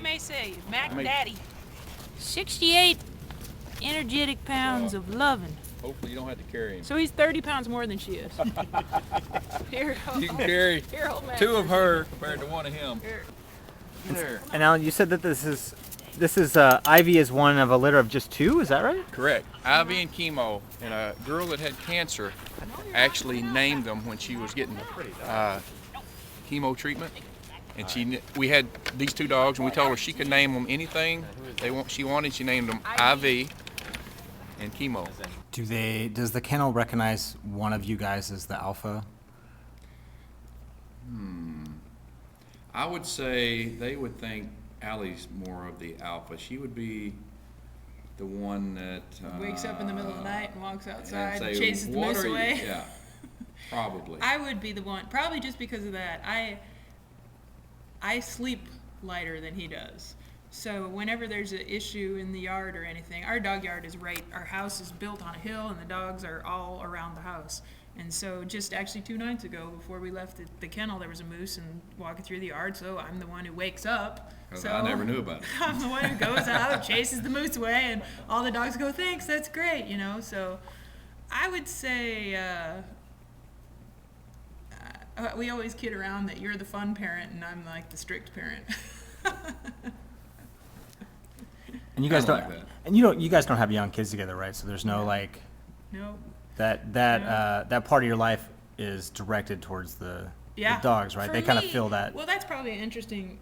MAC, Mac Daddy. 68 energetic pounds of loving. Hopefully you don't have to carry him. So he's 30 pounds more than she is. Here, You can carry two of her compared to one of him. Here. There. And Alan, you said that this is Ivy is one of a litter of just two. Is that right? Correct. Ivy and Chemo, and a girl that had cancer actually named them when she was getting chemo treatment. And we had these two dogs, and we told her she could name them anything she wanted. She named them Ivy and Chemo. Does the kennel recognize one of you guys as the alpha? I would say they would think Aliy's more of the alpha. She would be the one that Wakes up in the middle of the night and walks outside say, and chases the "What moose are you-" away. Yeah, probably. I would be the one, probably just because of that. I sleep lighter than he does. So whenever there's an issue in the yard or anything, our dog yard is our house is built on a hill and the dogs are all around the house. And so just actually 2 nights ago, before we left the kennel, there was a moose and walking through the yard, so I'm the one who wakes up. So I never knew about it. I'm the one who goes out, chases the moose away, and all the dogs go, thanks, that's great, So I would say we always kid around that you're the fun parent and I'm like the strict parent. And you guys don't don't, like that. and you guys don't have young kids together, right? So there's no No. that part of your life is directed towards the dogs, right? For They kind of me, feel that. Well, that's probably an interesting,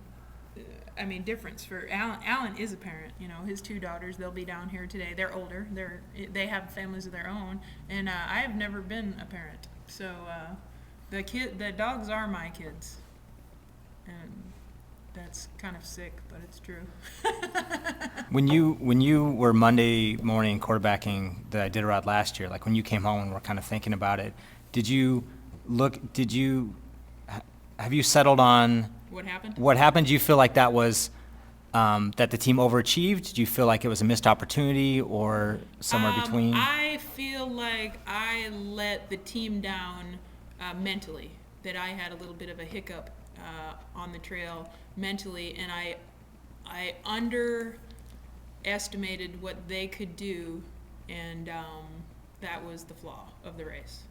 difference for Alan. Alan is a parent. His 2 daughters, they'll be down here today. They're older. They have families of their own, and I have never been a parent. So the dogs are my kids, and that's kind of sick, but it's true. When you were Monday morning quarterbacking the Iditarod last year, like when you came home and were kind of thinking about it, have you settled on What happened? what happened? Do you feel like that was that the team overachieved? Do you feel like it was a missed opportunity or somewhere between? I feel like I let the team down mentally, that I had a little bit of a hiccup on the trail mentally, and I underestimated what they could do, and that was the flaw of the race.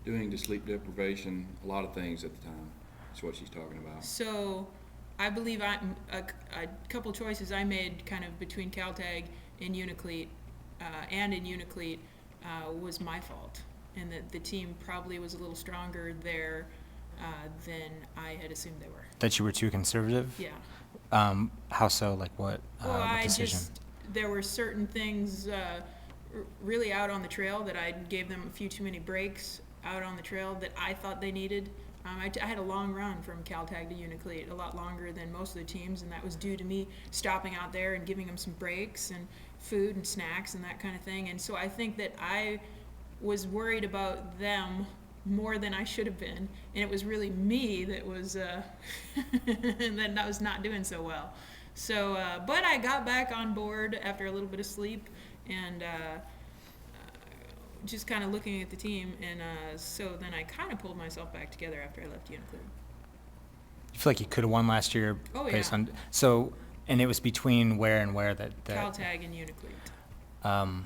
Doing the sleep deprivation, a lot of things at the time. That's what she's talking about. So I believe a couple choices I made kind of between Caltag and Uniclete and in Uniclete was my fault, and that the team probably was a little stronger there than I had assumed they were. That you were too conservative? Yeah. How so? Like what? Well, what decision? there were certain things really out on the trail that I gave them a few too many breaks out on the trail that I thought they needed. I had a long run from Caltag to Uniclete, a lot longer than most of the teams, and that was due to me stopping out there and giving them some breaks and food and snacks and that kind of thing. And so I think that I was worried about them more than I should have been, and it was really me that was that I was not doing so well. So, but I got back on board after a little bit of sleep, and just kind of looking at the team, and so then I kind of pulled myself back together after I left Uniclete. You feel like you could have won last year based on so, and it was between where and where that Caltag and Uniclete.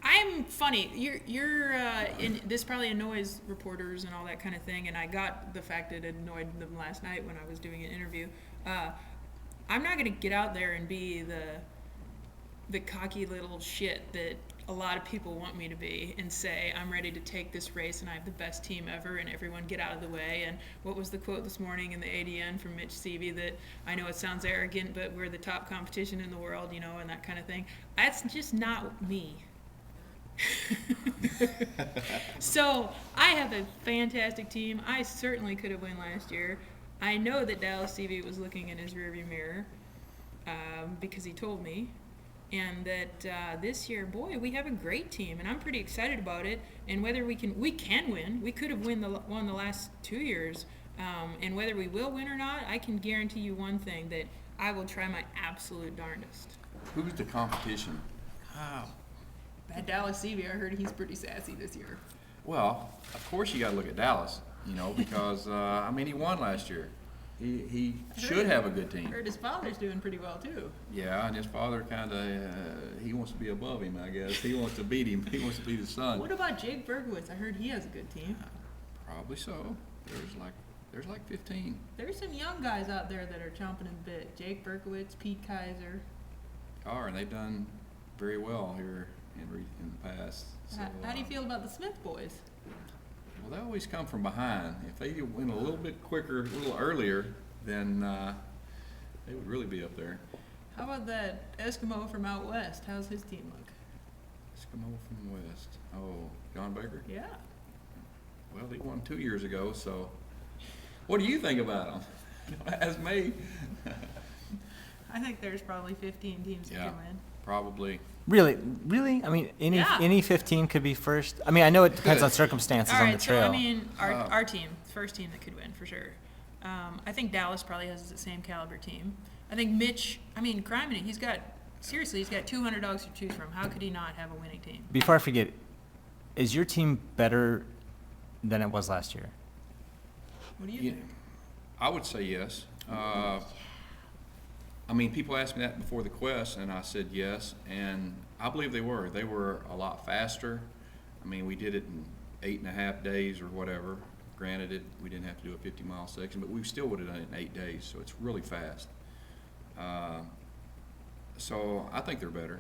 I'm funny. You're in this probably annoys reporters and all that kind of thing, and I got the fact that it annoyed them last night when I was doing an interview. I'm not gonna get out there and be the cocky little shit that a lot of people want me to be and say I'm ready to take this race and I have the best team ever and everyone get out of the way. And what was the quote this morning in the ADN from Mitch Seavey, that I know it sounds arrogant, but we're the top competition in the world, and that kind of thing. That's just not me. So I have a fantastic team. I certainly could have won last year. I know that Dallas Seavey was looking in his rearview mirror because he told me, and that this year, boy, we have a great team, and I'm pretty excited about it. And whether we can win. We could have won the last 2 years, and whether we will win or not, I can guarantee you one thing, that I will try my absolute darndest. Who's the competition? That Dallas Seavey, I heard he's pretty sassy this year. Well, of course you got to look at Dallas, because he won last year. he should have a good team. Heard his father's doing pretty well too. Yeah, and his father kind of he wants to be above him, I guess. He wants to beat him. He wants to beat his son. What about Jake Berkowitz? I heard he has a good team. Probably so. There's like 15. There's some young guys out there that are chomping at the bit. Jake Berkowitz, Pete Kaiser. And they've done very well here in the past. So, How do you feel about the Smith boys? Well, they always come from behind. If they went a little bit quicker, a little earlier, then they would really be up there. How about that Eskimo from out west? How's his team look? Eskimo from West. Oh, John Baker? Yeah. Well, he won 2 years ago, so what do you think about him? As me. I think there's probably 15 teams that can win. Probably. Really? I mean, any 15 could be first. I mean, I know it depends on circumstances on the trail. So I mean, our team, first team that could win for sure. I think Dallas probably has the same caliber team. I think Mitch. I mean, Criminy, he's got 200 dogs to choose from. How could he not have a winning team? Before I forget, is your team better than it was last year? What do you think? I would say yes. I mean, people asked me that before the Quest, and I said yes, and I believe they were. They were a lot faster. I mean, we did it in 8.5 days or whatever. Granted, we didn't have to do a 50-mile section, but we still would have done it in 8 days, so it's really fast. So I think they're better.